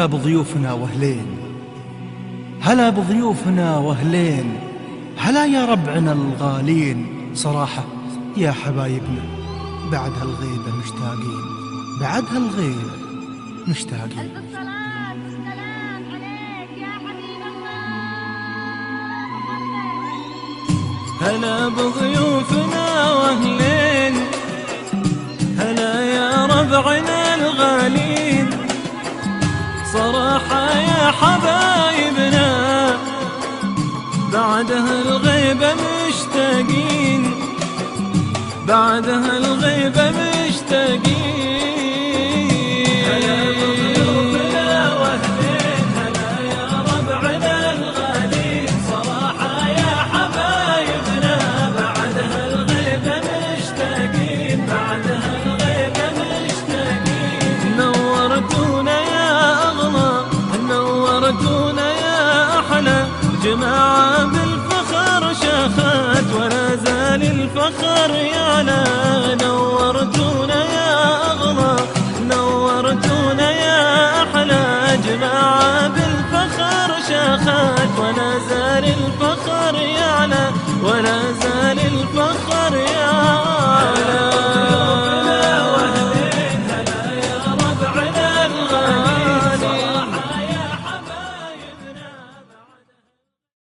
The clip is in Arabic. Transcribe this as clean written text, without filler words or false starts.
هلا بضيوفنا واهلين، هلا بضيوفنا واهلين، هلا يا ربعنا الغالين. صراحة يا حبايبنا بعد هالغيبة مشتاقين، بعد هالغيبة مشتاقين. ألف الصلاة والسلام عليك يا حبيب الله محمد. هلا بضيوفنا واهلين، هلا يا ربعنا الغالين. صراحة يا حبايبنا بعد هالغيبة مشتاقين، بعد هالغيبة مشتاقين. هلا بضيوفنا واهلين، هلا يا ربعنا الغالين. صراحة يا حبايبنا بعد هالغيبة مشتاقين، بعد هالغيبة مشتاقين. نورتونا يا أغلى، نورتونا يا أحلى جماعة بالفخر شاخت ولا زال الفخر يعلى. نورتونا يا أغلى، نورتونا يا أحلى جماعة بالفخر شاخت ولا زال الفخر يعلى، ولا زال الفخر يعلى.